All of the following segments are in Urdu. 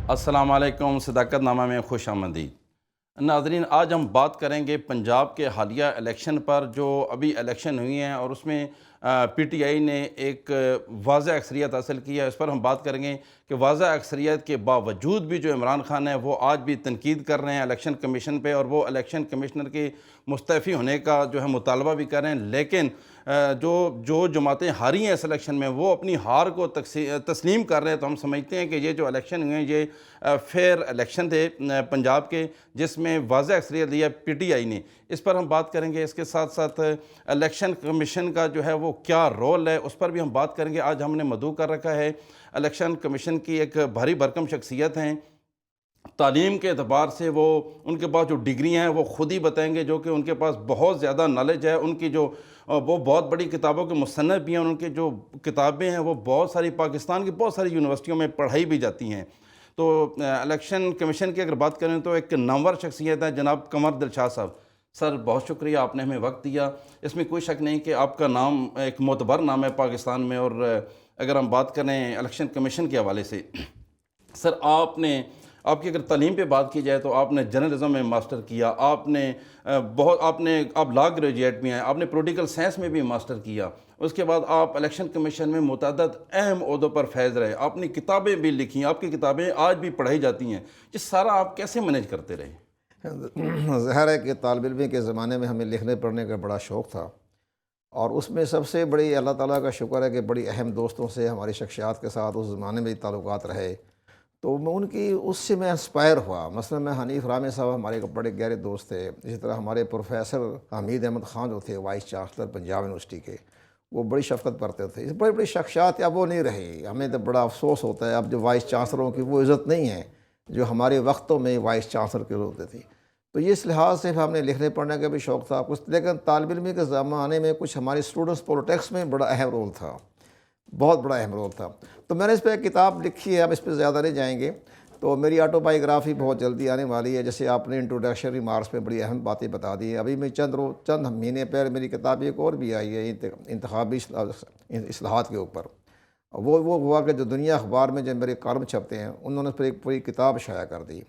السلام علیکم، صداقت نامہ میں خوش آمدید ناظرین۔ آج ہم بات کریں گے پنجاب کے حالیہ الیکشن پر، جو ابھی الیکشن ہوئی ہیں اور اس میں پی ٹی آئی نے ایک واضح اکثریت حاصل کی ہے۔ اس پر ہم بات کریں گے کہ واضح اکثریت کے باوجود بھی جو عمران خان ہے وہ آج بھی تنقید کر رہے ہیں الیکشن کمیشن پہ، اور وہ الیکشن کمشنر کے مستعفی ہونے کا جو ہے مطالبہ بھی کر رہے ہیں، لیکن جو جماعتیں ہاری ہیں اس الیکشن میں وہ اپنی ہار کو تسلیم کر رہے ہیں۔ تو ہم سمجھتے ہیں کہ یہ جو الیکشن ہوئے ہیں یہ فیئر الیکشن تھے پنجاب کے، جس میں واضح اکثریت لی ہے پی ٹی آئی نے۔ اس پر ہم بات کریں گے۔ اس کے ساتھ ساتھ الیکشن کمیشن کا جو ہے وہ کیا رول ہے اس پر بھی ہم بات کریں گے۔ آج ہم نے مدعو کر رکھا ہے الیکشن کمیشن کی ایک بھاری بھرکم شخصیت ہیں، تعلیم کے اعتبار سے وہ ان کے پاس جو ڈگری ہیں وہ خود ہی بتائیں گے، جو کہ ان کے پاس بہت زیادہ نالج ہے۔ ان کی جو وہ بہت بڑی کتابوں کے مصنف بھی ہیں، اور ان کی جو کتابیں ہیں وہ بہت ساری پاکستان کی بہت ساری یونیورسٹیوں میں پڑھائی بھی جاتی ہیں۔ تو الیکشن کمیشن کی اگر بات کریں تو ایک نامور شخصیت ہے جناب قمر دلشاد صاحب۔ سر بہت شکریہ، آپ نے ہمیں وقت دیا۔ اس میں کوئی شک نہیں کہ آپ کا نام ایک معتبر نام ہے پاکستان میں، اور اگر ہم بات کریں الیکشن کمیشن کے حوالے سے، سر آپ کی اگر تعلیم پہ بات کی جائے تو آپ نے جرنلزم میں ماسٹر کیا، آپ لا گریجویٹ بھی ہیں، آپ نے پولیٹیکل سائنس میں بھی ماسٹر کیا، اس کے بعد آپ الیکشن کمیشن میں متعدد اہم عہدوں پر فائز رہے، آپ نے کتابیں بھی لکھی، آپ کی کتابیں آج بھی پڑھائی جاتی ہیں۔ یہ سارا آپ کیسے مینیج کرتے رہے؟ ظاہر ہے کہ طالب علم کے زمانے میں ہمیں لکھنے پڑھنے کا بڑا شوق تھا، اور اس میں سب سے بڑی اللہ تعالیٰ کا شکر ہے کہ بڑی اہم دوستوں سے ہماری شخصیات کے ساتھ اس زمانے میں تعلقات رہے، تو میں ان کی اس سے میں انسپائر ہوا۔ مثلا میں حنیف رامے صاحب ہمارے بڑے گہرے دوست تھے، اسی طرح ہمارے پروفیسر حمید احمد خان جو تھے وائس چانسلر پنجاب یونیورسٹی کے، وہ بڑی شفقت کرتے تھے۔ اس بڑی بڑی شخصیات اب وہ نہیں رہی، ہمیں تو بڑا افسوس ہوتا ہے اب جو وائس چانسلروں کی وہ عزت نہیں ہے جو ہمارے وقتوں میں وائس چانسلر کی ہوتی تھی۔ تو یہ اس لحاظ سے ہم نے لکھنے پڑھنے کا بھی شوق تھا کچھ، لیکن طالب علمی کے زمانے میں کچھ ہمارے اسٹوڈنٹس پولیٹکس میں بڑا اہم رول تھا، بہت بڑا اہم رول تھا۔ تو میں نے اس پہ ایک کتاب لکھی ہے، اب اس پہ زیادہ نہیں جائیں گے۔ تو میری آٹو بائیوگرافی بہت جلدی آنے والی ہے، جیسے آپ نے انٹروڈکشن ریمارکس میں بڑی اہم باتیں بتا دی ہیں۔ ابھی میں چند مہینے پہلے میری کتاب ایک اور بھی آئی ہے انتخابی اصلاحات کے اوپر۔ وہ ہوا کہ جو دنیا اخبار میں جو میرے کالم چھپتے ہیں انہوں نے اس پر ایک پوری کتاب شائع کر دی،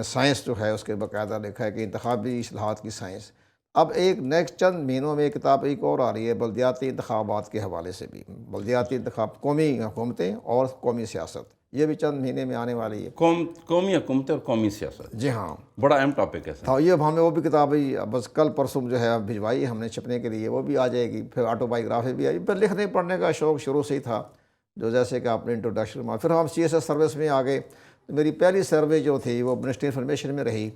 سائنس جو ہے اس کے باقاعدہ لکھا ہے کہ انتخابی اصلاحات کی سائنس۔ اب ایک نیکسٹ چند مہینوں میں ایک کتاب ایک اور آ رہی ہے بلدیاتی انتخابات کے حوالے سے بھی، بلدیاتی انتخاب، قومی حکومتیں اور قومی سیاست، یہ بھی چند مہینے میں آنے والی ہے۔ قومی حکومتیں اور قومی سیاست، جی ہاں، بڑا اہم ٹاپک ہے سر۔ ہاں، یہ ہمیں وہ بھی کتاب بس کل پرسوں جو ہے بھجوائی ہم نے چھپنے کے لیے، وہ بھی آ جائے گی۔ پھر آٹو بائیوگرافی بھی آئی۔ پھر لکھنے پڑھنے کا شوق شروع سے ہی تھا، جو جیسے کہ آپ نے انٹروڈکشن میں۔ پھر ہم سی ایس ایس سروس میں آ گئے۔ میری پہلی سروے جو تھی وہ منسٹری انفارمیشن میں رہی،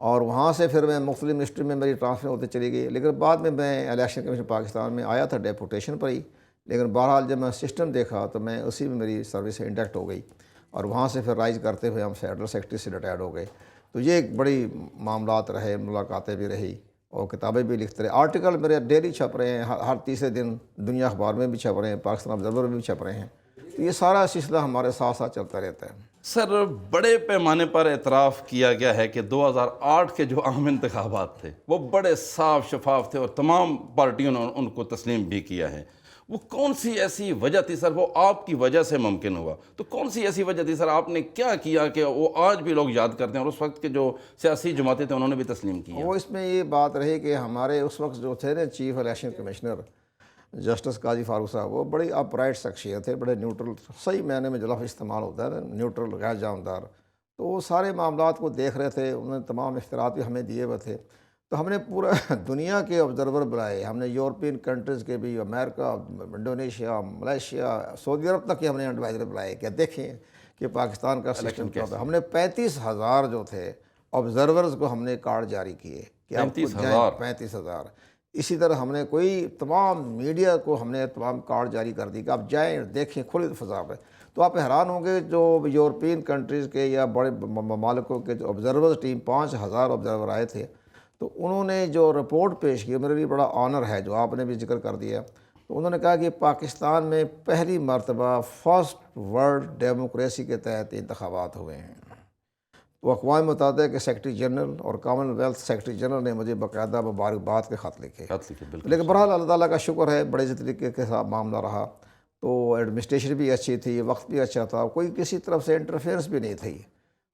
اور وہاں سے پھر میں مختلف منسٹری میں میری ٹرانسفر ہوتے چلی گئی، لیکن بعد میں الیکشن کمیشن پاکستان میں آیا تھا ڈیپوٹیشن پر ہی، لیکن بہرحال جب میں سسٹم دیکھا تو میں اسی میں میری سروس سے انڈکٹ ہو گئی، اور وہاں سے پھر رائز کرتے ہوئے ہم فیڈرل سیکرٹری سے ریٹائرڈ ہو گئے۔ تو یہ ایک بڑی معاملات رہے، ملاقاتیں بھی رہی، اور کتابیں بھی لکھتے رہے۔ آرٹیکل میرے ڈیلی چھپ رہے ہیں، ہر تیسرے دن دنیا اخبار میں بھی چھپ رہے ہیں، پاکستان آبزرور میں بھی چھپ رہے ہیں۔ تو یہ سارا سلسلہ ہمارے ساتھ ساتھ چلتا رہتا ہے۔ سر بڑے پیمانے پر اعتراف کیا گیا ہے کہ 2008 کے جو عام انتخابات تھے وہ بڑے صاف شفاف تھے، اور تمام پارٹیوں نے ان کو تسلیم بھی کیا ہے۔ وہ کون سی ایسی وجہ تھی سر؟ وہ آپ کی وجہ سے ممکن ہوا، تو کون سی ایسی وجہ تھی سر؟ آپ نے کیا کیا کہ وہ آج بھی لوگ یاد کرتے ہیں، اور اس وقت کے جو سیاسی جماعتیں تھے انہوں نے بھی تسلیم کیا؟ وہ اس میں یہ بات رہی کہ ہمارے اس وقت جو تھے نا چیف الیکشن کمشنر جسٹس قاضی فاروق صاحب، وہ بڑی اپ رائٹ شخصیت تھے، بڑے نیوٹرل، صحیح معنی میں جو لفظ استعمال ہوتا ہے نا نیوٹرل، غیر جانبدار۔ تو وہ سارے معاملات کو دیکھ رہے تھے، انہوں نے تمام اختیارات بھی ہمیں دیے ہوئے تھے۔ تو ہم نے پورا دنیا کے آبزرور بلائے، ہم نے یورپین کنٹریز کے بھی، امریکہ، انڈونیشیا، ملیشیا، سعودی عرب تک کے ہم نے ایڈوائزر بلائے کہ دیکھیں کہ پاکستان کا سسٹم کیا ہوتا ہے۔ ہم نے 35,000 جو تھے آبزرورز کو ہم نے کارڈ جاری کیے کہ آپ کو جائیں، 35,000۔ اسی طرح ہم نے تمام میڈیا کو ہم نے تمام کارڈ جاری کر دی کہ آپ جائیں دیکھیں کھلی فضا پہ۔ تو آپ حیران ہوں گے، جو یورپین کنٹریز کے یا بڑے ممالکوں کے جو آبزرورز ٹیم 5,000 آبزرور آئے تھے، تو انہوں نے جو رپورٹ پیش کی، میرے لیے بڑا آنر ہے جو آپ نے بھی ذکر کر دیا۔ تو انہوں نے کہا کہ پاکستان میں پہلی مرتبہ فرسٹ ورلڈ ڈیموکریسی کے تحت انتخابات ہوئے ہیں۔ تو اقوام متحدہ کے سیکرٹری جنرل اور کامن ویلتھ سیکرٹری جنرل نے مجھے باقاعدہ مبارکباد کے خط لکھے۔ لیکن بہرحال اللہ تعالیٰ کا شکر ہے، بڑے طریقے کے ساتھ معاملہ رہا۔ تو ایڈمنسٹریشن بھی اچھی تھی، وقت بھی اچھا تھا، کوئی کسی طرف سے انٹرفیئرنس بھی نہیں تھی،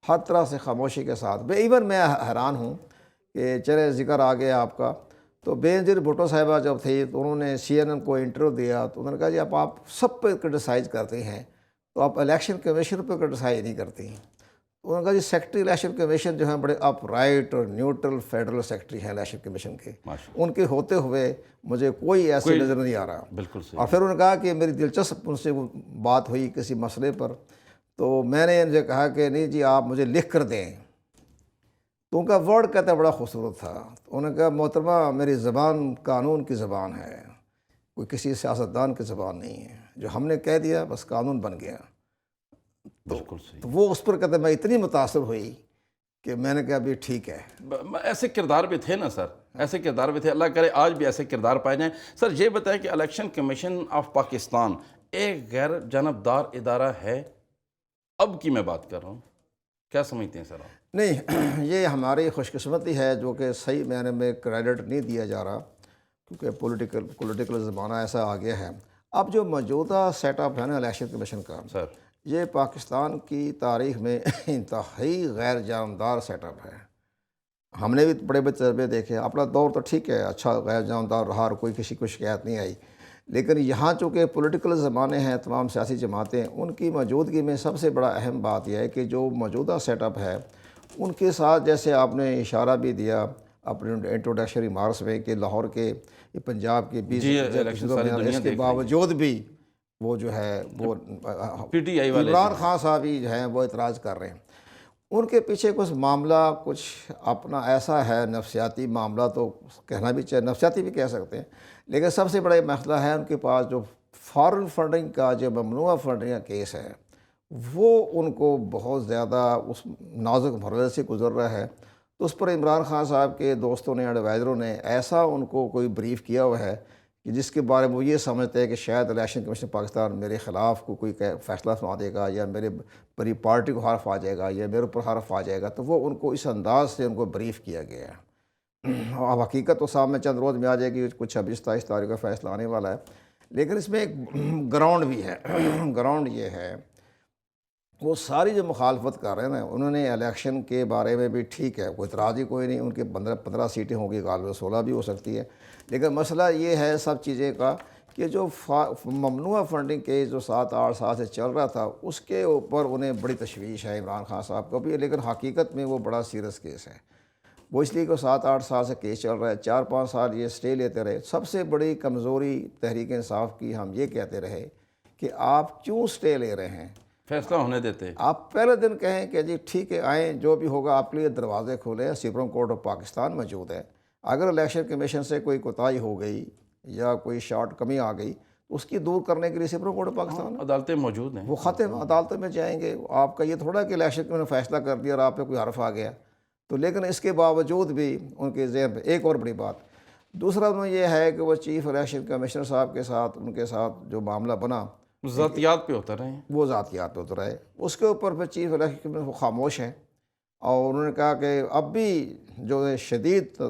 ہر طرح سے خاموشی کے ساتھ۔ ایون میں حیران ہوں کہ چلے ذکر آ گیا آپ کا، تو بے نظیر بھٹو صاحبہ جب تھی تو انہوں نے CNN کو انٹرویو دیا، تو انہوں نے کہا جی آپ سب پہ کرٹیسائز کرتے ہیں تو آپ الیکشن کمیشن پہ کرٹیسائز نہیں کرتی ہیں۔ انہوں نے کہا جی سیکرٹری الیکشن کمیشن جو ہیں بڑے اپ رائٹ اور نیوٹرل فیڈرل سیکرٹری ہیں الیکشن کمیشن کے، ان کے ہوتے ہوئے مجھے کوئی ایسے نظر نہیں آ رہا۔ بالکل صحیح۔ اور پھر انہوں نے کہا کہ میری دلچسپ ان سے بات ہوئی کسی مسئلے پر، تو میں نے ان سے کہا کہ نہیں جی آپ مجھے لکھ کر دیں، تو ان کا ورڈ کہتا ہے بڑا خوبصورت تھا۔ انہوں نے کہا محترمہ میری زبان قانون کی زبان ہے، کوئی کسی سیاستدان کی زبان نہیں ہے، جو ہم نے کہہ دیا بس قانون بن گیا۔ بالکل صحیح۔ تو وہ اس پر کہتے ہیں میں اتنی متاثر ہوئی کہ میں نے کہا ابھی ٹھیک ہے۔ ایسے کردار بھی تھے نا سر، ایسے کردار بھی تھے، اللہ کرے آج بھی ایسے کردار پائے جائیں۔ سر یہ بتائیں کہ الیکشن کمیشن آف پاکستان ایک غیر جانبدار ادارہ ہے؟ اب کی میں بات کر رہا ہوں، کیا سمجھتے ہیں سر آپ؟ نہیں، یہ ہماری خوش قسمتی ہے جو کہ صحیح معنی میں کریڈٹ نہیں دیا جا رہا، کیونکہ پولیٹیکل زمانہ ایسا آ گیا ہے۔ اب جو موجودہ سیٹ اپ ہے نا الیکشن کمیشن کا، سر یہ پاکستان کی تاریخ میں انتہائی غیر جانبدار سیٹ اپ ہے۔ ہم نے بھی بڑے بڑے تجربے دیکھے، اپنا دور تو ٹھیک ہے اچھا غیر جانبدار رہا اور کوئی کسی کو شکایت نہیں آئی، لیکن یہاں چونکہ پولیٹیکل زمانے ہیں، تمام سیاسی جماعتیں، ان کی موجودگی میں سب سے بڑا اہم بات یہ ہے کہ جو موجودہ سیٹ اپ ہے ان کے ساتھ، جیسے آپ نے اشارہ بھی دیا اپنے انٹروڈکشن ریمارکس میں کہ لاہور کے پنجاب کے 20 اس کے باوجود بھی وہ جو ہے وہ پی ٹی آئی والے عمران خان صاحب ہی جو ہیں وہ اعتراض کر رہے ہیں۔ ان کے پیچھے کچھ معاملہ کچھ اپنا ایسا ہے، نفسیاتی معاملہ تو کہنا بھی چاہیے، نفسیاتی بھی کہہ سکتے ہیں، لیکن سب سے بڑا مسئلہ ہے ان کے پاس جو فارن فنڈنگ کا جو ممنوعہ فنڈنگ کا کیس ہے، وہ ان کو بہت زیادہ اس نازک مرحلے سے گزر رہا ہے۔ تو اس پر عمران خان صاحب کے دوستوں نے، ایڈوائزروں نے ایسا ان کو کوئی بریف کیا ہوا ہے کہ جس کے بارے میں وہ یہ سمجھتے ہیں کہ شاید الیکشن کمیشن پاکستان میرے خلاف کوئی فیصلہ سنا دے گا، یا میری پارٹی کو حرف آ جائے گا، یا میرے اوپر حرف آ جائے گا، تو وہ ان کو اس انداز سے ان کو بریف کیا گیا ہے۔ اب حقیقت تو سامنے چند روز میں آ جائے گی، کچھ 26-27 تاریخ کا فیصلہ آنے والا ہے، لیکن اس میں ایک گراؤنڈ بھی ہے۔ گراؤنڈ یہ ہے وہ ساری جو مخالفت کر رہے ہیں نا، انہوں نے الیکشن کے بارے میں بھی ٹھیک ہے، کوئی اعتراض ہی کوئی نہیں، ان کے 15 سیٹیں ہوں گی، غالباً 16 بھی ہو سکتی ہے، لیکن مسئلہ یہ ہے سب چیزیں کا کہ جو ممنوعہ فنڈنگ کیس جو 7-8 سال سے چل رہا تھا، اس کے اوپر انہیں بڑی تشویش ہے عمران خان صاحب کو بھی، لیکن حقیقت میں وہ بڑا سیریس کیس ہے۔ وہ اس لیے کہ 7-8 سال سے کیس چل رہا ہے، 4-5 سال یہ سٹے لیتے رہے۔ سب سے بڑی کمزوری تحریک انصاف کی ہم یہ کہتے رہے کہ آپ کیوں سٹے لے رہے ہیں، فیصلہ ہونے دیتے۔ آپ پہلے دن کہیں کہ جی ٹھیک ہے آئیں، جو بھی ہوگا آپ کے لیے دروازے کھولے ہیں، سپریم کورٹ آف پاکستان موجود ہے، اگر الیکشن کمیشن سے کوئی کوتاہی ہو گئی یا کوئی شارٹ کمی آ گئی تو اس کی دور کرنے کے لیے سپریم کورٹ آف پاکستان ہے، عدالتیں موجود ہیں، وہ ختم عدالتوں میں جائیں گے۔ آپ کا یہ تھوڑا کہ الیکشن کمیشن نے فیصلہ کر دیا اور آپ پہ کوئی حرف آ گیا، تو لیکن اس کے باوجود بھی ان کے ذہن پہ ایک اور بڑی بات دوسرا انہوں یہ ہے کہ وہ چیف الیکشن کمشنر صاحب کے ساتھ ان کے ساتھ جو معاملہ بنا ذاتیات پہ ہوتا رہے ہیں، وہ ذاتیات پہ اتر آئے، اس کے اوپر پھر چیف الیکشن کمیشنر وہ خاموش ہیں، اور انہوں نے کہا کہ اب بھی جو ہے شدید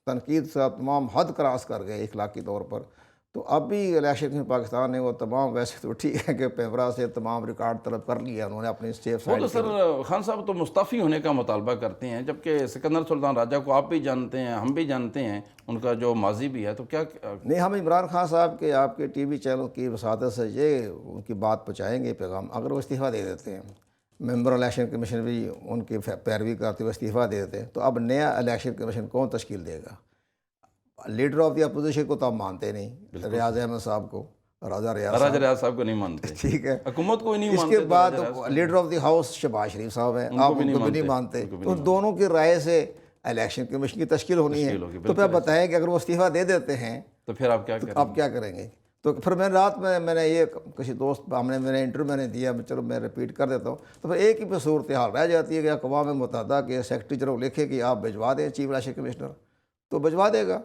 تنقید سے تمام حد کراس کر گئے اخلاقی طور پر، تو اب بھی الیکشن کمیشن پاکستان نے وہ تمام، ویسے تو ٹھیک ہے کہ پیپرا سے تمام ریکارڈ طلب کر لیا انہوں نے اپنی سیف وہ سائڈ تو سر خان صاحب تو مستعفی ہونے کا مطالبہ کرتے ہیں، جبکہ سکندر سلطان راجہ کو آپ بھی جانتے ہیں، ہم بھی جانتے ہیں، ان کا جو ماضی بھی ہے، تو کیا نہیں، ہم عمران خان صاحب کے آپ کے ٹی وی چینل کی وساطت سے یہ ان کی بات پہنچائیں گے پیغام، اگر وہ استعفیٰ دے دیتے ہیں، ممبر الیکشن کمیشن بھی ان کی پیروی کرتے ہوئے استعفیٰ دے دیتے ہیں، تو اب نیا الیکشن کمیشن کون تشکیل دے گا؟ لیڈر آف دی اپوزیشن کو تو آپ مانتے نہیں، ریاض احمد صاحب کو، راجہ ریاض صاحب کو نہیں مانتے، ٹھیک ہے، حکومت کو نہیں اس مانتے، کے بعد leader of the house Shahbaz Sharif صاحب ہیں، آپ ان کو بھی نہیں مانتے، تو ان دونوں کی رائے سے الیکشن کمیشن کی تشکیل ہونی ہے، تو پھر بتائیں کہ اگر وہ استعفیٰ دے دیتے ہیں تو پھر آپ کیا کریں گے؟ آپ کیا کریں گے؟ تو پھر میں رات میں نے یہ کسی دوست میں نے انٹرویو میں نے دیا، چلو میں ریپیٹ کر دیتا ہوں، تو پھر ایک ہی پہ صورتحال رہ جاتی ہے کہ اقوام متحدہ کے سیکرٹری جنرل لکھے کہ آپ بھجوا دیں چیف الیکشن کمشنر، تو بھجوا دے گا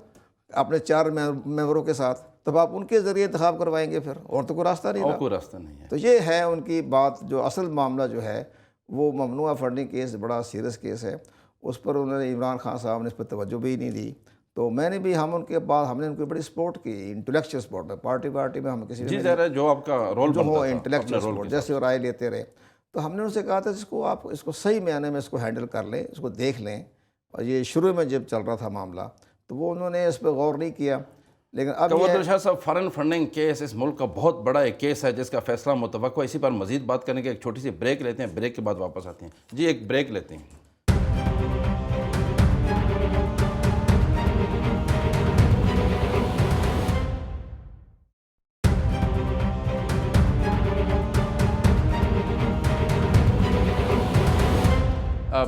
اپنے 4 ممبروں کے ساتھ، تب آپ ان کے ذریعے انتخاب کروائیں گے، پھر اور تو کوئی راستہ نہیں اور رہا، کوئی راستہ نہیں ہے۔ تو یہ ہے ان کی بات۔ جو اصل معاملہ جو ہے وہ ممنوعہ فنڈنگ کیس بڑا سیریس کیس ہے، اس پر انہوں نے عمران خان صاحب نے اس پر توجہ بھی نہیں دی، تو میں نے بھی ہم ان کے بعد ہم نے ان کی بڑی سپورٹ کی انٹلیکچوئل سپورٹ میں، پارٹی میں ہم کسی جی ظاہر ہے جو آپ کا رول جو بنتا ہو تھا انٹلیکچوئل اپنے رول سپورٹ کے جیسے وہ رائے لیتے رہے، تو ہم نے ان سے کہا تھا آپ اس کو صحیح معنی میں اس کو ہینڈل کر لیں، اس کو دیکھ لیں. اور یہ شروع میں جب چل رہا تھا معاملہ تو وہ انہوں نے اس پہ غور نہیں کیا. لیکن اب قمر یہ دل شاہ صاحب، فارن فنڈنگ کیس اس ملک کا بہت بڑا ایک کیس ہے جس کا فیصلہ متوقع ہے. اسی پر مزید بات کرنے کے ایک چھوٹی سی بریک لیتے ہیں، بریک کے بعد واپس آتے ہیں. جی ایک بریک لیتے ہیں.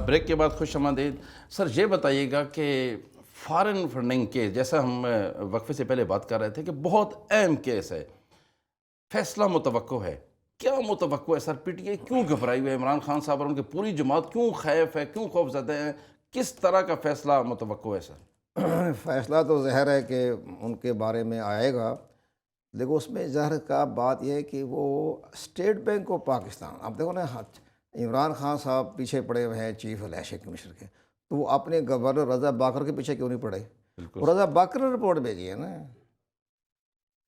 بریک کے بعد خوش آمدید. سر یہ بتائیے گا کہ فارن فنڈنگ کیس، جیسا ہم وقفے سے پہلے بات کر رہے تھے کہ بہت اہم کیس ہے، فیصلہ متوقع ہے. کیا متوقع ہے سر؟ پی ٹی آئی کیوں گھبرائی ہوئی ہے؟ عمران خان صاحب اور ان کی پوری جماعت کیوں خائف ہے، کیوں خوف زدہ ہیں؟ کس طرح کا فیصلہ متوقع ہے سر؟ فیصلہ تو ظاہر ہے کہ ان کے بارے میں آئے گا، لیکن اس میں ظاہر کا بات یہ ہے کہ وہ اسٹیٹ بینک آف پاکستان، اب دیکھو نا، عمران خان صاحب پیچھے پڑے ہوئے ہیں چیف الیکشن کمیشنر کے، تو وہ اپنے گورنر رضا باکر کے پیچھے کیوں نہیں پڑے؟ بالکل. وہ رضا باکر نے رپورٹ بھیجی ہے نا،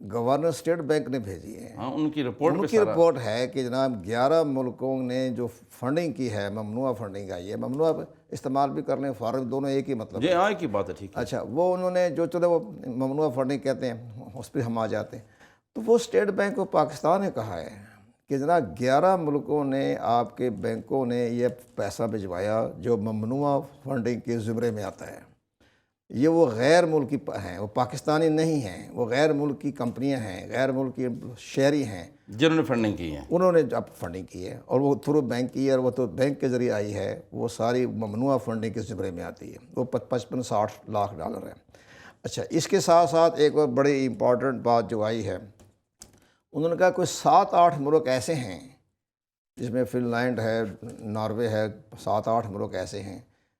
گورنر اسٹیٹ بینک نے بھیجی ہے. ہاں، ان کی رپورٹ ان پہ کی سارا رپورٹ ہے کہ جناب 11 ملکوں نے جو فنڈنگ کی ہے، ممنوعہ فنڈنگ آئی ہے، ممنوعہ استعمال بھی کر لیں، فارغ، دونوں ایک ہی مطلب جی ہے. ہاں کی بات ہے. ٹھیک ہے. اچھا، وہ انہوں نے جو چلے وہ ممنوعہ فنڈنگ کہتے ہیں، اس پہ ہم آ جاتے ہیں. تو وہ اسٹیٹ بینک آف پاکستان نے کہا ہے کہ جناب 11 ملکوں نے، آپ کے بینکوں نے یہ پیسہ بھجوایا جو ممنوعہ فنڈنگ کے زمرے میں آتا ہے. یہ وہ غیر ملکی ہیں، وہ پاکستانی نہیں ہیں، وہ غیر ملکی کمپنیاں ہیں، غیر ملکی شہری ہیں جنہوں نے فنڈنگ کی ہے. انہوں نے اب فنڈنگ کی ہے، اور وہ تھرو بینک کی ہے، اور وہ تو بینک کے ذریعے آئی ہے. وہ ساری ممنوعہ فنڈنگ کے زمرے میں آتی ہے. وہ 55-60 لاکھ ڈالر ہے. اچھا، اس کے ساتھ ساتھ ایک اور بڑی امپورٹنٹ بات جو آئی ہے، انہوں نے کہا کوئی 7-8 ملک ایسے ہیں جس میں فن لینڈ ہے، ناروے ہے، 7-8 ملک ایسے ہیں.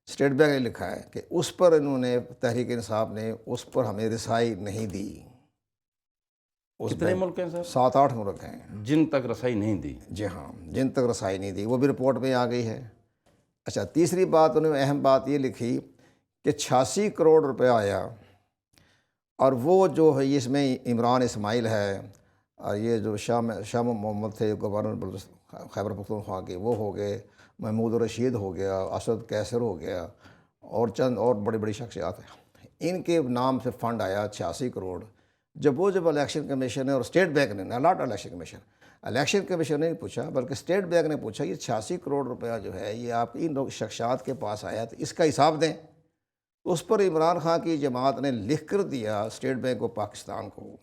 اسٹیٹ بینک نے لکھا ہے کہ اس پر انہوں نے، تحریک انصاف نے اس پر ہمیں رسائی نہیں دی. کتنے ملک ہیں سر؟ 7-8 ملک ہیں جن تک رسائی نہیں دی. جی ہاں، جن تک رسائی نہیں دی، وہ بھی رپورٹ میں آ گئی ہے. اچھا، تیسری بات انہوں نے اہم بات یہ لکھی کہ 86 کروڑ روپے آیا، اور وہ جو ہے اس میں عمران اسماعیل ہے، اور یہ جو شاہ محمد تھے گورنر خیبر پختونخوا کے، وہ ہو گئے، محمود رشید ہو گیا، اسد کیسر ہو گیا، اور چند اور بڑی بڑی شخصیات ہیں. ان کے نام سے فنڈ آیا 86 کروڑ. جب الیکشن کمیشن نے اور اسٹیٹ بینک نے، ناٹ الیکشن کمیشن نے نہیں پوچھا بلکہ اسٹیٹ بینک نے پوچھا، یہ 86 کروڑ روپیہ جو ہے یہ آپ ان لوگ شخصیات کے پاس آیا تو اس کا حساب دیں. اس پر عمران خان کی جماعت نے لکھ کر دیا اسٹیٹ بینک آف پاکستان کو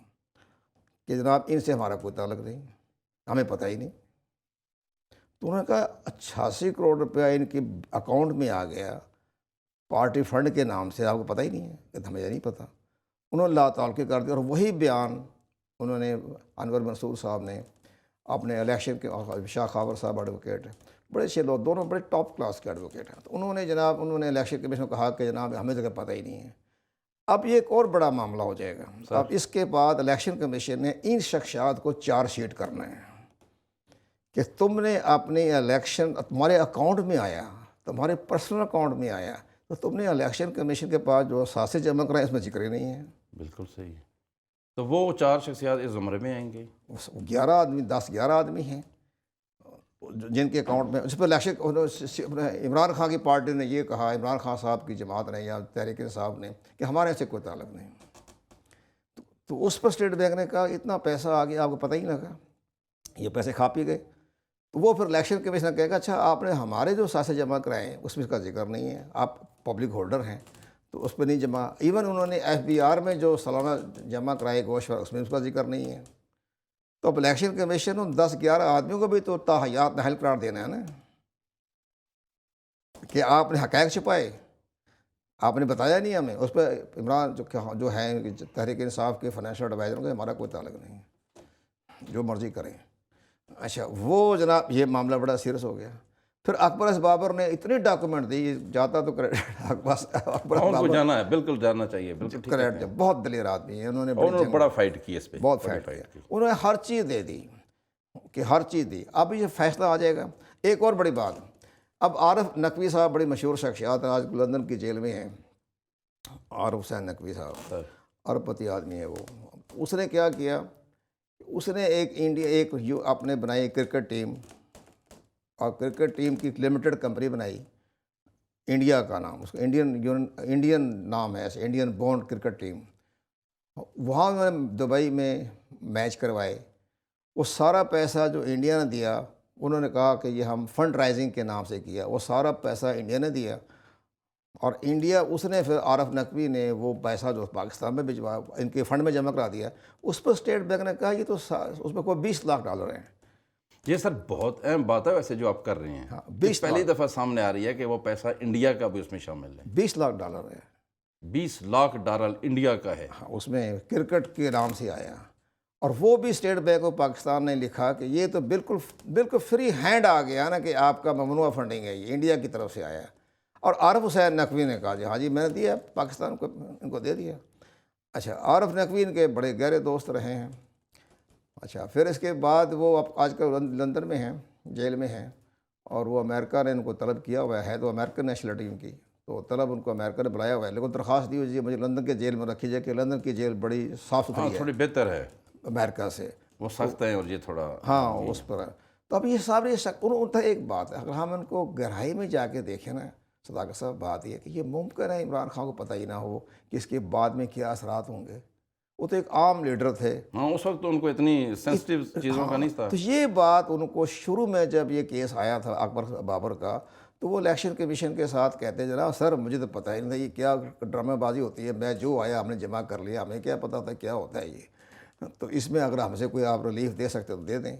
کہ جناب ان سے ہمارا کوئی تعلق نہیں، ہمیں پتہ ہی نہیں. تو انہوں نے کہا 86 کروڑ روپیہ ان کے اکاؤنٹ میں آ گیا پارٹی فنڈ کے نام سے، آپ کو پتہ ہی نہیں ہے؟ کہ ہمیں نہیں پتہ. انہوں نے لا تعلقی کر دیا، اور وہی بیان انہوں نے، انور منصور صاحب نے اپنے الیکشن کے، شاہ خاور صاحب ایڈوکیٹ ہیں، بڑے اچھے لوگ، دونوں بڑے ٹاپ کلاس کے ایڈوکیٹ ہیں. تو انہوں نے الیکشن کمیشن کو کہا کہ جناب ہمیں تو پتہ ہی نہیں ہے. اب یہ ایک اور بڑا معاملہ ہو جائے گا. اب اس کے بعد الیکشن کمیشن نے ان شخصیات کو چارج شیٹ کرنا ہے کہ تم نے اپنی الیکشن، تمہارے اکاؤنٹ میں آیا، تمہارے پرسنل اکاؤنٹ میں آیا، تو تم نے الیکشن کمیشن کے پاس جو اثاثے جمع کرائے اس میں ذکر ہی نہیں ہے. بالکل صحیح. تو وہ 4 شخصیات اس زمرے میں آئیں گے. 11 آدمی، 10-11 آدمی ہیں جن کے اکاؤنٹ میں، اس پہ الیکشن عمران خان کی پارٹی نے یہ کہا، عمران خان صاحب کی جماعت نے یا تحریک انصاف نے، کہ ہمارے سے کوئی تعلق نہیں. تو اس پر اسٹیٹ بینک نے کہا اتنا پیسہ آ گیا، آپ کو پتہ ہی نہ لگا، یہ پیسے کھا پی گئے. تو وہ پھر الیکشن کمیشن کہے گا اچھا آپ نے ہمارے جو اثاثے جمع کرائے ہیں اس میں اس کا ذکر نہیں ہے، آپ پبلک ہولڈر ہیں تو اس پہ نہیں جمع. ایون انہوں نے FBR میں جو سالانہ جمع کرائے گوشت اس میں اس کا ذکر نہیں ہے. تو اب الیکشن کمیشن ان 10-11 آدمیوں کو بھی تو تاحیات نااہل قرار دینا ہے نا، کہ آپ نے حقائق چھپائے، آپ نے بتایا نہیں ہمیں. اس پہ عمران جو ہیں تحریک انصاف کے فائنینشیل ایڈوائزر کے، ہمارا کوئی تعلق نہیں، جو مرضی کریں. اچھا، وہ جناب یہ معاملہ بڑا سیریس ہو گیا. پھر اکبر اس بابر نے اتنی ڈاکومنٹ دی، جاتا تو اکبر کو جانا ہے، بالکل جانا چاہیے. بالکل کریکٹ، بہت دلیر آدمی ہے، انہوں نے بڑا فائٹ کی اس پہ، بہت فائٹ کیا. انہوں نے ہر چیز دے دی کہ ہر چیز دی. اب یہ فیصلہ آ جائے گا. ایک اور بڑی بات، اب عارف نقوی صاحب بڑی مشہور شخصیات ہیں، آج لندن کی جیل میں ہیں. عارف حسین نقوی صاحب سر اربپتی آدمی ہے وہ. اس نے کیا کیا, اس نے ایک اپنے بنائی کرکٹ ٹیم, اور کرکٹ ٹیم کی لمیٹڈ کمپنی بنائی, انڈیا کا نام, اس کا انڈین نام ہے ایسے, انڈین بونڈ کرکٹ ٹیم. وہاں انہوں نے دبئی میں میچ کروائے. وہ سارا پیسہ جو انڈیا نے دیا, انہوں نے کہا کہ یہ ہم فنڈ رائزنگ کے نام سے کیا, وہ سارا پیسہ انڈیا نے دیا. اور انڈیا, اس نے پھر عارف نقوی نے وہ پیسہ جو پاکستان میں بھجوایا, ان کے فنڈ میں جمع کرا دیا. اس پر اسٹیٹ بینک نے کہا یہ تو اس میں کوئی $20 لاکھ ہیں. یہ سر بہت اہم بات ہے ویسے جو آپ کر رہے ہیں. ہاں, پہلی دفعہ سامنے آ رہی ہے کہ وہ پیسہ انڈیا کا بھی اس میں شامل ہے. $20 لاکھ ہے. $20 لاکھ انڈیا کا ہے. ہاں, اس میں کرکٹ کے نام سے آیا. اور وہ بھی اسٹیٹ بینک آف پاکستان نے لکھا کہ یہ تو بالکل فری ہینڈ آ گیا نا, کہ آپ کا ممنوع فنڈنگ ہے, یہ انڈیا کی طرف سے آیا. اور عارف حسین نقوی نے کہا جی ہاں جی میں نے دیا پاکستان کو, ان کو دے دیا. اچھا, عارف نقوی ان کے بڑے گہرے دوست رہے ہیں. اچھا, پھر اس کے بعد وہ اب آج کل لندن میں ہیں, جیل میں ہیں, اور وہ امریکہ نے ان کو طلب کیا ہوا ہے, تو امریکن نیشنلٹی ان کی, تو طلب ان کو امریکہ نے بلایا ہوا ہے, لیکن درخواست دی ہوئی ہے مجھے لندن کے جیل میں رکھی جائے, کہ لندن کی جیل بڑی صاف ستھری ہے تھوڑی بہتر ہے امریکہ سے. وہ سخت ہیں اور یہ تھوڑا ہاں, اس پر. تو اب یہ سارے ایک بات ہے, اگر ہم ان کو گہرائی میں جا کے دیکھیں نا صداقت صاحب, بات یہ ہے کہ یہ ممکن ہے عمران خان کو پتہ ہی نہ ہو کہ اس کے بعد میں کیا اثرات ہوں گے. وہ تو ایک عام لیڈر تھے. ہاں, اس وقت تو ان کو اتنی سینسٹیو چیزوں کا نہیں تھا. تو یہ بات ان کو شروع میں جب یہ کیس آیا تھا اکبر بابر کا, تو وہ الیکشن کمیشن کے ساتھ کہتے ہیں جناب سر مجھے تو پتہ ہی نہیں تھا یہ کیا ڈرامہ بازی ہوتی ہے, میں جو آیا ہم نے جمع کر لیا, ہمیں کیا پتہ تھا کیا ہوتا ہے یہ. تو اس میں اگر ہم سے کوئی آپ ریلیف دے سکتے تو دے دیں.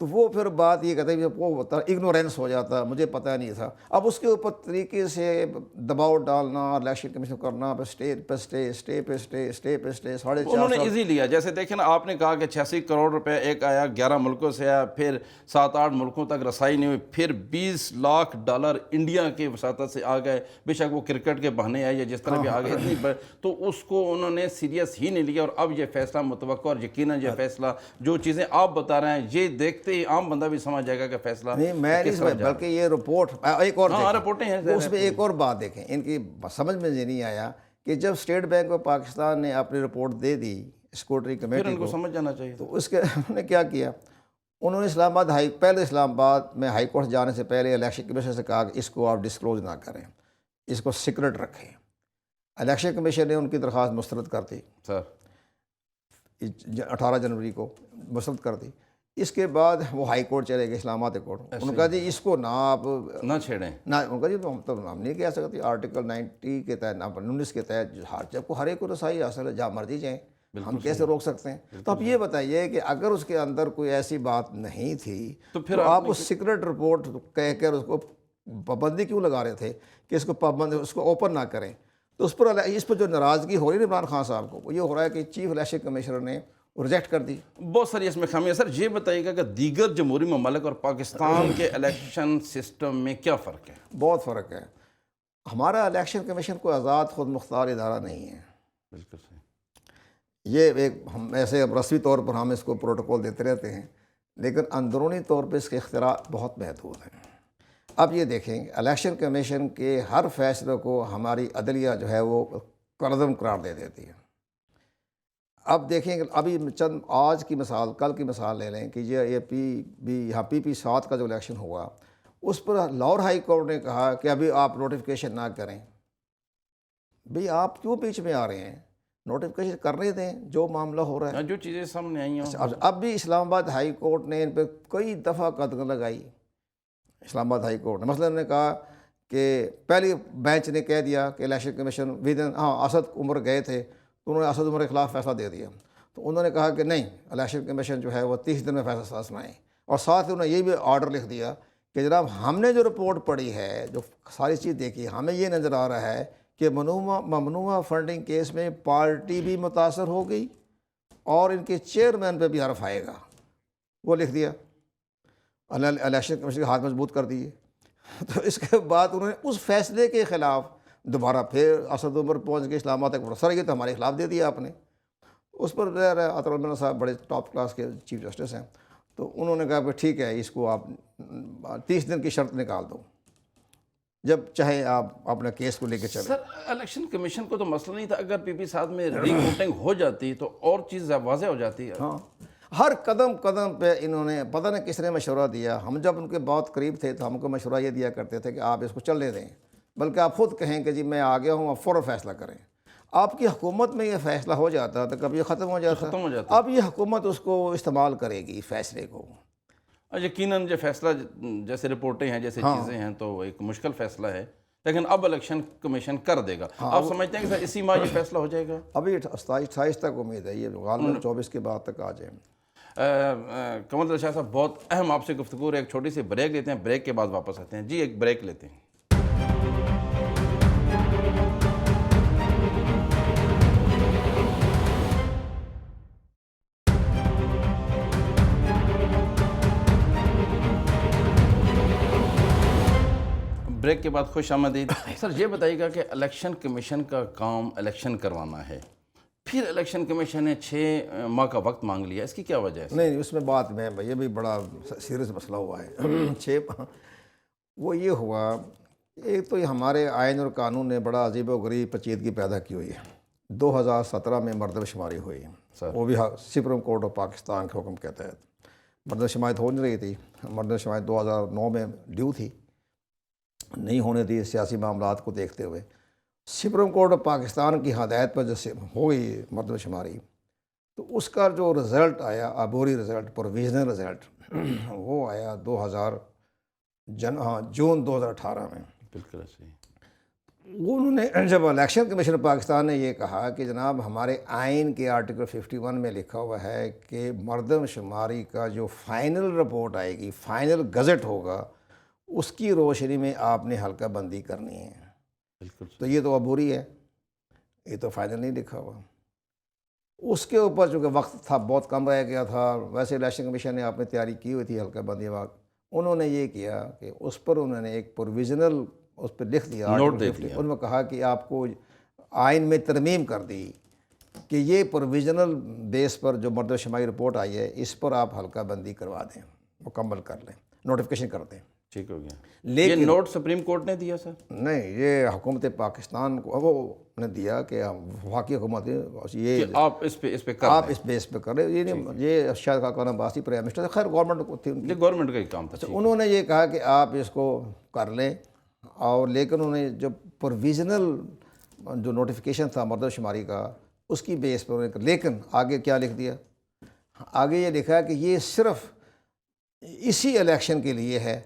تو وہ پھر بات یہ کہتے ہیں وہ ہوتا اگنورینس ہو جاتا, مجھے پتہ نہیں تھا. اب اس کے اوپر طریقے سے دباؤ ڈالنا, الیکشن کمیشن کرنا, اسٹے پہ اسٹے 4.5 انہوں نے سال. ایزی لیا. جیسے دیکھیں نا, آپ نے کہا کہ 86 کروڑ روپے ایک آیا, 11 ملکوں سے آیا, پھر 7-8 ملکوں تک رسائی نہیں ہوئی, پھر $20 لاکھ انڈیا کے وساطت سے آ گئے. بے شک وہ کرکٹ کے بہانے آئے یا جس طرح بھی آ گئے, اتنی تو اس کو انہوں نے سیریس ہی نہیں لیا. اور اب یہ فیصلہ متوقع, اور یقیناً یہ فیصلہ جو چیزیں آپ بتا رہے ہیں یہ دیکھتے عام بندہ بھی سمجھ جائے گا کہ فیصلہ نہیں, میں نہیں سمجھ, بلکہ یہ رپورٹ ایک اور رپورٹیں ہیں اس میں ایک اور بات دیکھیں, ان کی سمجھ میں یہ نہیں آیا کہ جب اسٹیٹ بینک آف پاکستان نے اپنی رپورٹ دے دی سیکورٹری کمیٹی کو, سمجھ جانا چاہیے. تو اس کے انہوں نے کیا کیا, انہوں نے اسلام آباد میں ہائی کورٹ جانے سے پہلے الیکشن کمیشن سے کہا کہ اس کو آپ ڈسکلوز نہ کریں, اس کو سیکرٹ رکھیں. الیکشن کمیشن نے ان کی درخواست مسترد کر دی سر, 18 جنوری کو مسترد کر دی. اس کے بعد وہ ہائی کورٹ چلے گئے, اسلام آباد کورٹ. انہوں نے کہا جی اس کو آپ نہ چھیڑیں, نہ, ان کا جی ہم نہیں کہہ سکتے, آرٹیکل 90 کے تحت 19 کے تحت جب کو ہر ایک کو رسائی حاصل ہے, جہاں مرضی جائیں, ہم کیسے روک سکتے ہیں. تو اب یہ بتائیے کہ اگر اس کے اندر کوئی ایسی بات نہیں تھی تو پھر آپ اس سیکرٹ رپورٹ کہہ کر اس کو پابندی کیوں لگا رہے تھے کہ اس کو اوپن نہ کریں. تو اس پر جو ناراضگی ہو رہی ہے عمران خان صاحب کو, وہ یہ ہو رہا ہے کہ چیف الیکشن کمشنر نے ریجیکٹ کر دی. بہت ساری اس میں خامی ہے. سر یہ بتائیے گا کہ دیگر جمہوری ممالک اور پاکستان کے الیکشن سسٹم میں کیا فرق ہے؟ بہت فرق ہے. ہمارا الیکشن کمیشن کوئی آزاد خود مختار ادارہ نہیں ہے. بالکل صحیح. یہ ہم ایسے رسمی طور پر ہم اس کو پروٹوکول دیتے رہتے ہیں, لیکن اندرونی طور پہ اس کے اختراع بہت محدود ہیں. اب یہ دیکھیں, الیکشن کمیشن کے ہر فیصلے کو ہماری عدلیہ جو ہے وہ قلعدم قرار دے دیتی ہے. اب دیکھیں کہ ابھی چند آج کی مثال, کل کی مثال لے لیں کہ یہ پی 7 کا جو الیکشن ہوا, اس پر لاہور ہائی کورٹ نے کہا کہ ابھی آپ نوٹیفیکیشن نہ کریں. بھئی آپ کیوں بیچ میں آ رہے ہیں, نوٹیفیکیشن کرنے دیں جو معاملہ ہو رہا ہے. جو چیزیں سامنے آئی ہیں. اب بھی اسلام آباد ہائی کورٹ نے ان پہ کئی دفعہ قدغن لگائی. اسلام آباد ہائی کورٹ نے مثلا نے کہا کہ پہلی بینچ نے کہہ دیا کہ الیکشن کمیشن اسد عمر گئے تھے, تو انہوں نے اسد عمر کے خلاف فیصلہ دے دیا. تو انہوں نے کہا کہ نہیں, الیکشن کمیشن جو ہے وہ 30 دن میں فیصلہ سنائیں. اور ساتھ ہی انہوں نے یہ بھی آرڈر لکھ دیا کہ جناب ہم نے جو رپورٹ پڑھی ہے, جو ساری چیز دیکھی, ہمیں یہ نظر آ رہا ہے کہ ممنوعہ فنڈنگ کیس میں پارٹی بھی متاثر ہو گئی اور ان کے چیئرمین پہ بھی حرف آئے گا. وہ لکھ دیا, الیکشن کمیشن کے ہاتھ مضبوط کر دیے. تو اس کے بعد انہوں نے اس فیصلے کے خلاف دوبارہ پھر اسد عمر پہنچ کے اسلام آباد تک, سر یہ تو ہمارے خلاف دے دیا آپ نے. اس پر عطر المنہ صاحب بڑے ٹاپ کلاس کے چیف جسٹس ہیں, تو انہوں نے کہا کہ ٹھیک ہے اس کو آپ 30 دن کی شرط نکال دو. جب چاہے آپ اپنا کیس کو لے کے چلیں۔ سر الیکشن کمیشن کو تو مسئلہ نہیں تھا، اگر پی پی صاحب میں ری ووٹنگ ہو جاتی تو اور چیز واضح ہو جاتی ہے۔ ہاں، ہر قدم قدم پہ انہوں نے پتہ نہیں کس نے مشورہ دیا۔ ہم جب ان کے بہت قریب تھے تو ہم کو مشورہ یہ دیا کرتے تھے کہ آپ اس کو چلنے دیں، بلکہ آپ خود کہیں کہ جی میں آ گیا ہوں، آپ فوراً فیصلہ کریں۔ آپ کی حکومت میں یہ فیصلہ ہو جاتا تو کب یہ ختم ہو جاتا۔ اب یہ حکومت اس کو استعمال کرے گی فیصلے کو۔ یقیناً جو فیصلہ جیسے رپورٹیں ہیں، جیسے چیزیں ہیں، تو ایک مشکل فیصلہ ہے، لیکن اب الیکشن کمیشن کر دے گا۔ آپ سمجھتے ہیں کہ سر اسی ماہ یہ فیصلہ ہو جائے گا؟ ابھی 27 تک امید ہے، یہ غالباً 24 کے بعد تک آ جائیں۔ قمر شاہ صاحب، بہت اہم آپ سے گفتگو ہے، ایک چھوٹی سی بریک لیتے ہیں، بریک کے بعد واپس آتے ہیں۔ جی ایک بریک لیتے ہیں۔ بریک کے بعد خوش آمدید۔ سر یہ بتائیے گا کہ الیکشن کمیشن کا کام الیکشن کروانا ہے، پھر الیکشن کمیشن نے 6 ماہ کا وقت مانگ لیا، اس کی کیا وجہ ہے؟ نہیں، اس میں بات میں یہ بھی بڑا سیریس مسئلہ ہوا ہے۔ وہ یہ ہوا، ایک تو یہ ہمارے آئین اور قانون نے بڑا عجیب و غریب پیچیدگی پیدا کی ہوئی ہے۔ 2017 میں مردم شماری ہوئی، وہ بھی سپریم کورٹ آف پاکستان کے حکم کے تحت۔ مردم شماری ہو نہیں رہی تھی، مردم شماری 2009 میں ڈیو تھی، نہیں ہونے دی سیاسی معاملات کو دیکھتے ہوئے۔ سپریم کورٹ آف پاکستان کی ہدایت پر جیسے ہوئی مردم شماری، تو اس کا جو رزلٹ آیا، عبوری رزلٹ، پروویژنل رزلٹ، وہ آیا جون 2018 میں۔ بالکل ایسے ہی۔ انہوں نے جب الیکشن کمیشن پاکستان نے یہ کہا کہ جناب ہمارے آئین کے آرٹیکل 51 میں لکھا ہوا ہے کہ مردم شماری کا جو فائنل رپورٹ آئے گی، فائنل گزٹ ہوگا، اس کی روشنی میں آپ نے حلقہ بندی کرنی ہے۔ بالکل، تو یہ تو عبوری ہے، یہ تو فائنل نہیں لکھا ہوا۔ اس کے اوپر چونکہ وقت تھا، بہت کم رہ گیا تھا، ویسے الیکشن کمیشن نے آپ نے تیاری کی ہوئی تھی حلقہ بندی وقت، انہوں نے یہ کیا کہ اس پر انہوں نے ایک پروویژنل اس پہ لکھ دیا، نوٹ دے دیا۔ انہوں نے کہا کہ آپ کو آئین میں ترمیم کر دی کہ یہ پروویژنل بیس پر جو مردم شماری رپورٹ آئی ہے، اس پر آپ حلقہ بندی کروا دیں، مکمل کر لیں، نوٹیفیکیشن کر دیں۔ ٹھیک ہو گیا۔ لیکن یہ نوٹ سپریم کورٹ نے دیا سر؟ نہیں، یہ حکومت پاکستان کو وہ نے دیا کہ وفاقی حکومت یہ آپ اس پہ کر آپ اس بیس پہ کر رہے، یہ شاید خاقان عباسی پرائم منسٹر، خیر گورنمنٹ کو تھی ان کی، یہ گورنمنٹ کا ہی کام تھا۔ انہوں نے یہ کہا کہ آپ اس کو کر لیں، اور لیکن انہوں نے جو پروویژنل جو نوٹیفیکیشن تھا مردم شماری کا، اس کی بیس پر انہوں نے، لیکن آگے کیا لکھ دیا؟ آگے یہ لکھا کہ یہ صرف اسی الیکشن کے لیے ہے،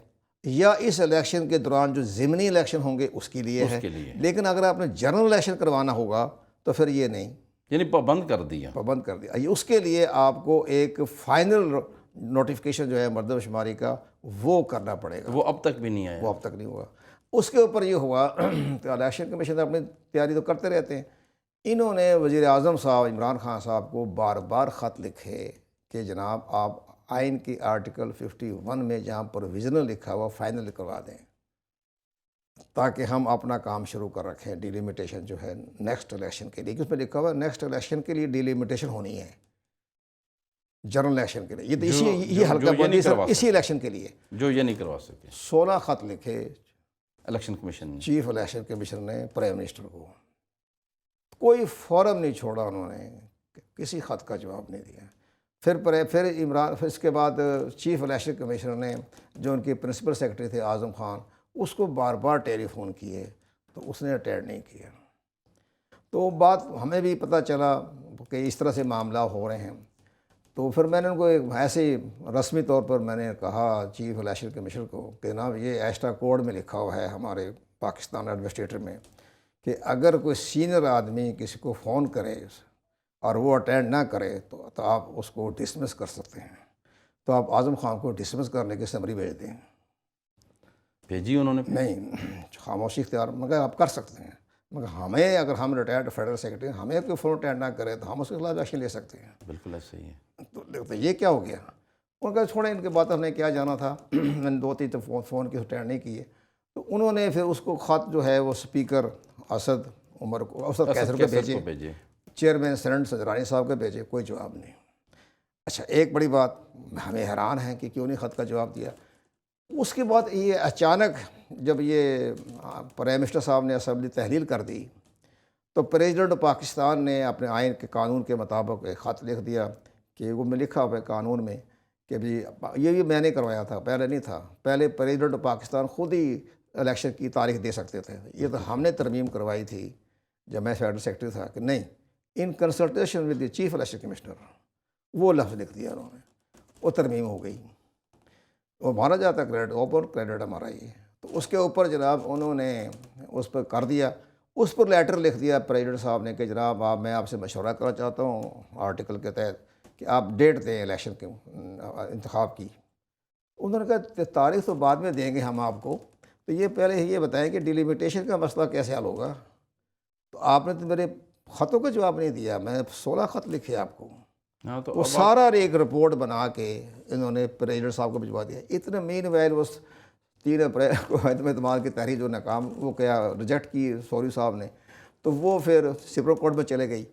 یا اس الیکشن کے دوران جو ضمنی الیکشن ہوں گے اس کے لیے ہے، لیکن اگر آپ نے جنرل الیکشن کروانا ہوگا تو پھر یہ نہیں، یعنی پابند کر دیا۔ پابند کر دیا۔ اس کے لیے آپ کو ایک فائنل نوٹیفیکیشن جو ہے مردم شماری کا وہ کرنا پڑے گا، وہ اب تک بھی نہیں آیا۔ وہ اب تک نہیں ہوا۔ اس کے اوپر یہ ہوا کہ الیکشن کمیشن اپنی تیاری تو کرتے رہتے ہیں، انہوں نے وزیر اعظم صاحب عمران خان صاحب کو بار بار خط لکھے کہ جناب آپ آئین کی آرٹیکل 51 میں جہاں پروویژنل لکھا ہوا فائنل کروا دیں، تاکہ ہم اپنا کام شروع کر رکھیں، ڈیلیمیٹیشن جو ہے نیکسٹ الیکشن کے لیے، اس میں لکھا ہوا نیکسٹ الیکشن کے لیے ڈیلیمیٹیشن ہونی ہے، جنرل الیکشن کے لیے، یہ تو یہ حلقہ بندی صرف اسی الیکشن کے لیے، جو یہ نہیں کروا سکے۔ 16 خط لکھے الیکشن کمیشن نے، چیف الیکشن کمیشن نے پرائم منسٹر کو، کوئی فورم نہیں چھوڑا، انہوں نے کسی خط کا جواب نہیں دیا۔ پھر اس کے بعد چیف الیکشن کمیشنر نے، جو ان کے پرنسپل سیکرٹری تھے اعظم خان، اس کو بار بار ٹیلی فون کیے تو اس نے اٹینڈ نہیں کیا۔ تو بات ہمیں بھی پتہ چلا کہ اس طرح سے معاملہ ہو رہے ہیں، تو پھر میں نے ان کو ایسے ہی رسمی طور پر میں نے کہا چیف الیکشن کمیشنر کو کہ جناب یہ ایسٹا کوڈ میں لکھا ہوا ہے ہمارے پاکستان ایڈمنسٹریٹر میں کہ اگر کوئی سینئر آدمی کسی کو فون کرے اور وہ اٹینڈ نہ کرے تو آپ اس کو ڈسمس کر سکتے ہیں، تو آپ اعظم خان کو ڈسمس کرنے کی سمری بھیج دیں۔ بھیجی انہوں نے؟ نہیں، خاموشی اختیار، مگر آپ کر سکتے ہیں، مگر ہمیں، اگر ہم ریٹائرڈ فیڈرل سیکرٹری، ہمیں کوئی فون اٹینڈ نہ کرے تو ہم اس کے خلاف ایکشن لے سکتے ہیں۔ بالکل ایسے ہی ہے۔ تو یہ کیا ہو گیا؟ ان کا چھوڑیں، ان کے بات ہم نے کیا جانا تھا، میں نے 2-3 تو فون کی اٹینڈ نہیں کیے، تو انہوں نے پھر اس کو خط جو ہے وہ اسپیکر اسد عمر کو، اسد کیسر کو بھیجے، چیئرمین سینٹ سجرانی صاحب کے بھیجے، کوئی جواب نہیں۔ اچھا، ایک بڑی بات ہمیں حیران ہے کہ کیوں نہیں خط کا جواب دیا۔ اس کے بعد یہ اچانک جب یہ پرائم منسٹر صاحب نے اسمبلی تحلیل کر دی تو پریزیڈنٹ پاکستان نے اپنے آئین کے قانون کے مطابق ایک خط لکھ دیا کہ وہ میں لکھا ہوا ہے قانون میں کہ بھی یہ بھی میں نے کروایا تھا، پہلے نہیں تھا، پہلے پریزیڈنٹ پاکستان خود ہی الیکشن کی تاریخ دے سکتے تھے، یہ تو ہم نے ترمیم کروائی تھی جب میں فیڈرل سیکرٹری تھا کہ نہیں، in consultation with the chief election commissioner, وہ لفظ لکھ دیا انہوں نے، وہ ترمیم ہو گئی، وہ مانا جاتا ہے کریڈٹ، اوپن کریڈٹ ہمارا یہ، تو اس کے اوپر جناب انہوں نے اس پر کر دیا، اس پر لیٹر لکھ دیا پریزیڈنٹ صاحب نے کہ جناب میں آپ سے مشورہ کرنا چاہتا ہوں آرٹیکل کے تحت کہ آپ ڈیٹ دیں الیکشن کے انتخاب کی۔ انہوں نے کہا تاریخ تو بعد میں دیں گے ہم آپ کو، تو یہ پہلے یہ بتائیں کہ ڈیلیمیٹیشن کا مسئلہ کیسے حل ہوگا۔ تو آپ نے تو میرے خطوں کا جواب نہیں دیا، میں نے 16 خط لکھے آپ کو، ہاں تو وہ سارا ایک رپورٹ بنا کے انہوں نے پریزیڈنٹ صاحب کو بھجوا دیا۔ اتنا مین ویل وہ 3 اپریل کو عدم اعتماد کی تحریک جو ناکام وہ کیا ریجیکٹ کی سوری صاحب نے، تو وہ پھر سپریم کورٹ میں چلے گئی،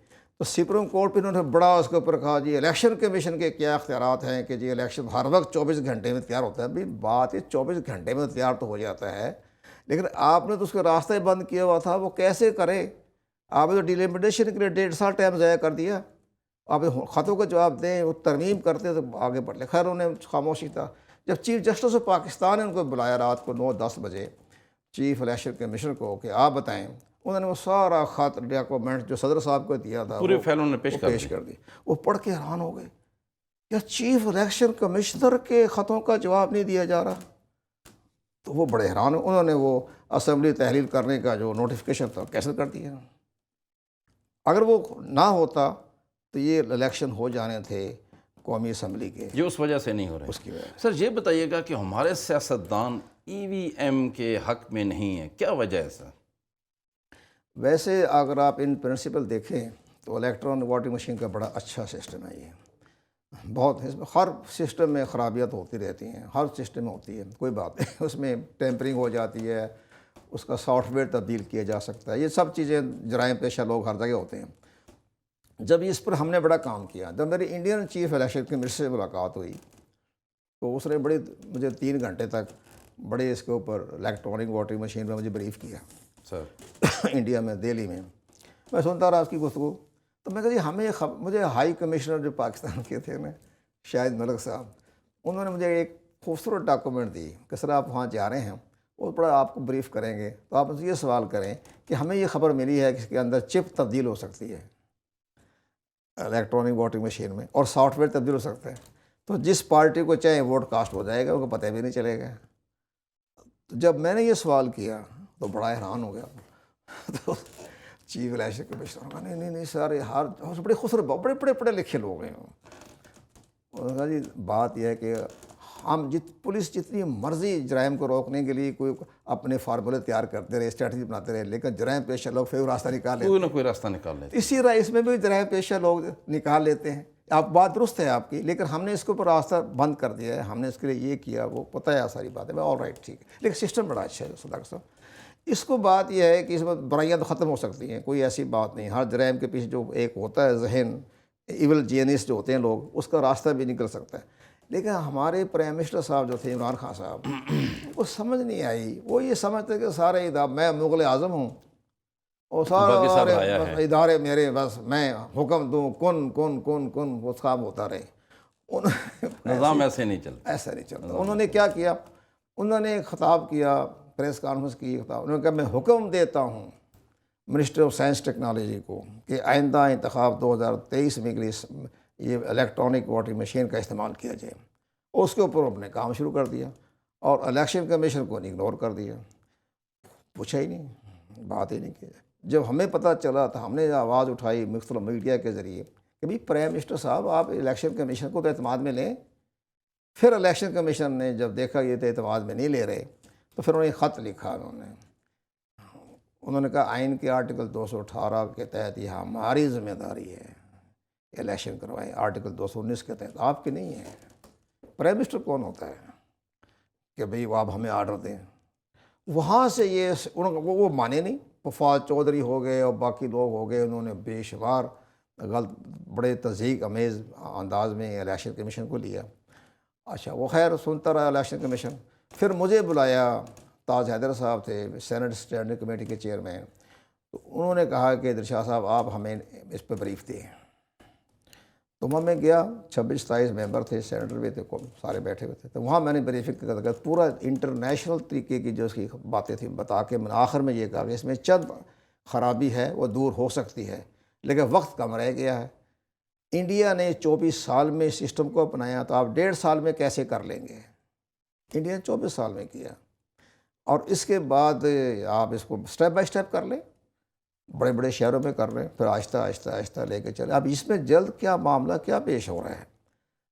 تو سپریم کورٹ پہ انہوں نے بڑا اس کے اوپر کہا جی الیکشن کمیشن کے کیا اختیارات ہیں کہ جی الیکشن ہر وقت 24 گھنٹے میں تیار ہوتا ہے۔ بھائی بات یہ 24 گھنٹے میں تیار تو ہو جاتا ہے، لیکن آپ نے تو اس کا راستہ ہی بند کیا ہوا تھا، وہ کیسے کرے؟ آپ نے تو ڈیلیمیٹیشن کے لیے 1.5 سال ٹائم ضائع کر دیا، آپ خطوں کا جواب دیں، وہ ترمیم کرتے تو آگے بڑھ لے۔ خیر انہیں خاموشی تھا۔ جب چیف جسٹس آف پاکستان نے ان کو بلایا رات کو 9-10 بجے چیف الیکشن کمیشنر کو کہ آپ بتائیں، انہوں نے وہ سارا خط ڈاکومنٹ جو صدر صاحب کو دیا تھا پورے فیل انہوں نے پیش کر دی۔ وہ پڑھ کے حیران ہو گئے کہ چیف الیکشن کمشنر کے خطوں کا جواب نہیں دیا جا رہا، تو وہ بڑے حیران ہوئے۔ انہوں نے وہ اسمبلی تحلیل کرنے کا جو نوٹیفیکیشن تھا کینسل کر دیا۔ اگر وہ نہ ہوتا تو یہ الیکشن ہو جانے تھے قومی اسمبلی کے، یہ اس وجہ سے نہیں ہو رہے۔ اس کی وجہ سے۔ سر یہ بتائیے گا کہ ہمارے سیاستدان EVM کے حق میں نہیں ہیں، کیا وجہ ہے سر؟ ویسے اگر آپ ان پرنسپل دیکھیں تو الیکٹرانک ووٹنگ مشین کا بڑا اچھا سسٹم ہے، یہ بہت، ہر سسٹم میں خرابیت ہوتی رہتی ہیں، ہر سسٹم میں ہوتی ہے، کوئی بات نہیں، اس میں ٹیمپرنگ ہو جاتی ہے، اس کا سافٹ ویئر تبدیل کیا جا سکتا ہے، یہ سب چیزیں جرائم پیشہ لوگ ہر جگہ ہوتے ہیں۔ جب اس پر ہم نے بڑا کام کیا، جب میری انڈین چیف الیکشن کمیشنر سے ملاقات ہوئی تو اس نے مجھے 3 گھنٹے تک بڑے اس کے اوپر الیکٹرانک ووٹنگ مشین میں مجھے بریف کیا سر انڈیا میں، دہلی میں سنتا رہا اس کی گفتگو، تو میں کہا جی ہمیں مجھے ہائی کمشنر جو پاکستان کے تھے نا شاہد ملک صاحب، انہوں نے مجھے ایک خوبصورت ڈاکومنٹ دی کہ سر آپ وہاں جا رہے ہیں، وہ بڑا آپ کو بریف کریں گے، تو آپ مجھے یہ سوال کریں کہ ہمیں یہ خبر ملی ہے کہ اس کے اندر چپ تبدیل ہو سکتی ہے الیکٹرانک ووٹنگ مشین میں، اور سافٹ ویئر تبدیل ہو سکتا ہے، تو جس پارٹی کو چاہے ووٹ کاسٹ ہو جائے گا، ان کو پتہ بھی نہیں چلے گا۔ تو جب میں نے یہ سوال کیا تو بڑا حیران ہو گیا، تو چیف الیکشن کمشنر نہیں سر ہر بڑے خوبصورت بڑے پڑھے لکھے لوگ ہیں، انہوں نے کہا جی بات یہ ہے کہ ہم پولیس جتنی مرضی جرائم کو روکنے کے لیے کوئی اپنے فارمولے تیار کرتے رہے، اسٹریٹجی بناتے رہے، لیکن جرائم پیشہ لوگ پھر راستہ نکال لیتے ہیں، کوئی نہ کوئی راستہ نکال لیتے اسی طرح اس میں بھی جرائم پیشہ لوگ نکال لیتے ہیں۔ آپ بات درست ہے آپ کی، لیکن ہم نے اس کے اوپر راستہ بند کر دیا ہے، ہم نے اس کے لیے یہ کیا، وہ پتہ ہے ساری باتیں، آل رائٹ ٹھیک ہے، لیکن سسٹم بڑا اچھا ہے صدق صاحب۔ اس کو بات یہ ہے کہ اس میں برائیاں تو ختم ہو سکتی ہیں، کوئی ایسی بات نہیں، ہر جرائم کے پیچھے جو ایک ہوتا ہے ذہن، ایول جینیس جو ہوتے ہیں لوگ، اس کا راستہ بھی نکل سکتا ہے، لیکن ہمارے پرائم منسٹر صاحب جو تھے عمران خان صاحب، وہ سمجھ نہیں آئی، وہ یہ سمجھتے کہ سارے میں مغل اعظم ہوں اور باقی سب سارے آیا ہے، ادارے میرے، بس میں حکم دوں، کن کن کن کن وہ کام ہوتا رہے۔ نظام ایسے نہیں چلتا، ایسا نہیں چلتا۔ انہوں نے کیا کیا، انہوں نے ایک خطاب کیا، پریس کانفرنس کی خطاب، انہوں نے کہا میں حکم دیتا ہوں منسٹر آف سائنس ٹیکنالوجی کو کہ آئندہ انتخاب 2023 میں کے لیے یہ الیکٹرانک ووٹنگ مشین کا استعمال کیا جائے، اور اس کے اوپر اپنے کام شروع کر دیا، اور الیکشن کمیشن کو اگنور کر دیا، پوچھا ہی نہیں، بات ہی نہیں کی۔ جب ہمیں پتہ چلا تو ہم نے آواز اٹھائی مختلف میڈیا کے ذریعے کہ بھائی پرائم منسٹر صاحب آپ الیکشن کمیشن کو تو اعتماد میں لیں۔ پھر الیکشن کمیشن نے جب دیکھا یہ تو اعتماد میں نہیں لے رہے، تو پھر انہوں نے خط لکھا، انہوں نے کہا آئین کے آرٹیکل 218 کے تحت یہ ہماری ذمہ داری ہے الیکشن کروائیں، آرٹیکل 219 کے تحت آپ کی نہیں ہے۔ پرائم منسٹر کون ہوتا ہے کہ بھئی وہ آپ ہمیں آرڈر دیں؟ وہاں سے یہ وہ مانے نہیں، وفاد چودھری ہو گئے اور باقی لوگ ہو گئے، انہوں نے بے شمار غلط بڑے تضحیک امیز انداز میں الیکشن کمیشن کو لیا۔ اچھا وہ خیر سنتا رہا الیکشن کمیشن، پھر مجھے بلایا، تاج حیدر صاحب تھے سینٹ اسٹینڈنگ کمیٹی کے چیئرمین، تو انہوں نے کہا کہ درشاہ صاحب آپ ہمیں اس پہ بریف دیں۔ تو وہاں میں گیا، 26-27 ممبر تھے، سینیٹر بھی تھے، سارے بیٹھے ہوئے تھے، تو وہاں میں نے بریفنگ کا پورا انٹرنیشنل طریقے کی جو اس کی باتیں تھیں بتا کے میں نے آخر میں یہ کہا کہ اس میں چند خرابی ہے وہ دور ہو سکتی ہے، لیکن وقت کم رہ گیا ہے۔ انڈیا نے 24 سال میں اس سسٹم کو اپنایا، تو آپ 1.5 سال میں کیسے کر لیں گے؟ انڈیا نے 24 سال میں کیا، اور اس کے بعد آپ اس کو سٹیپ بائی سٹیپ کر لیں، بڑے بڑے شہروں میں کر رہے ہیں، پھر آہستہ آہستہ آہستہ لے کے چلے۔ اب اس میں جلد کیا معاملہ کیا پیش ہو رہا ہے؟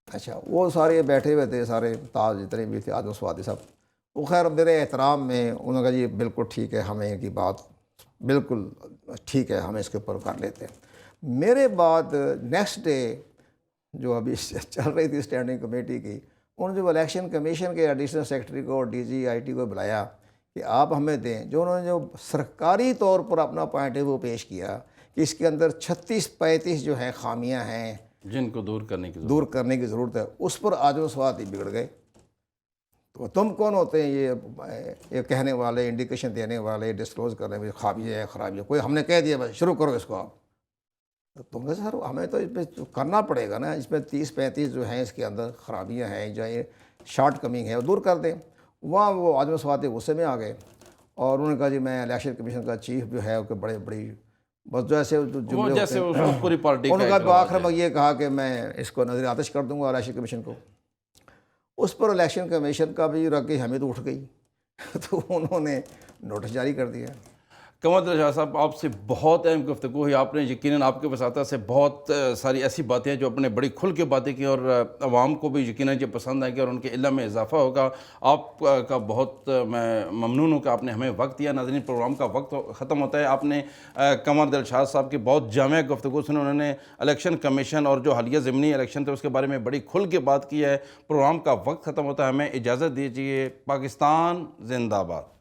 اچھا، وہ سارے بیٹھے ہوئے تھے، سارے تاج جتنے بھی تھے، آدم سوادی صاحب، وہ خیر میرے احترام میں انہوں نے کہا جی بالکل ٹھیک ہے، ہمیں کی بات بالکل ٹھیک ہے، ہم اس کے اوپر کر لیتے ہیں۔ میرے بعد نیکسٹ ڈے جو ابھی چل رہی تھی اسٹینڈنگ کمیٹی کی، انہوں نے جو الیکشن کمیشن کے ایڈیشنل سیکرٹری کو اور ڈی جی آئی ٹی کو بلایا کہ آپ ہمیں دیں، جو انہوں نے جو سرکاری طور پر اپنا پوائنٹ ہے وہ پیش کیا کہ اس کے اندر 36-35 جو ہیں خامیاں ہیں جن کو دور کرنے کی ضرورت ہے، اس پر آج و سواد ہی بگڑ گئے۔ تو تم کون ہوتے ہیں یہ کہنے والے، انڈیکیشن دینے والے، ڈسکلوز کرنے والے، خرابی ہے خرابی ہے، کوئی ہم نے کہہ دیا بس شروع کرو اس کو آپ۔ تم نے سر ہمیں تو اس پہ کرنا پڑے گا نا، اس میں 30-35 جو ہیں اس کے اندر خرابیاں ہیں، جو یہ شارٹ کمنگ ہے وہ دور کر دیں۔ وہاں وہ آدم سواد غصے میں آ گئے، اور انہوں نے کہا جی میں الیکشن کمیشن کا چیف جو ہے کہ بڑی بس جو ایسے جملے ہوتے ہیں، پوری پارٹی انہوں نے کہا آخر میں یہ کہا کہ میں اس کو نظر آتش کر دوں گا الیکشن کمیشن کو۔ اس پر الیکشن کمیشن کا بھی رگی حمید اٹھ گئی، تو انہوں نے نوٹس جاری کر دیا۔ قمر درشاہ صاحب، آپ سے بہت اہم گفتگو ہوئی، آپ نے یقیناً آپ کے وساطت سے بہت ساری ایسی باتیں ہیں جو اپنے بڑی کھل کے باتیں کی، اور عوام کو بھی یقیناً یہ پسند آئے گی اور ان کے علم میں اضافہ ہوگا۔ آپ کا بہت میں ممنون ہوں کہ آپ نے ہمیں وقت دیا۔ ناظرین، پروگرام کا وقت ختم ہوتا ہے۔ آپ نے قمر درشاہ صاحب کی بہت جامع گفتگو سنی، انہوں نے الیکشن کمیشن اور جو حالیہ ضمنی الیکشن تھے اس کے بارے میں بڑی کھل کے بات کی ہے۔ پروگرام کا وقت ختم ہوتا ہے، ہمیں اجازت دیجیے۔ پاکستان زندہ باد۔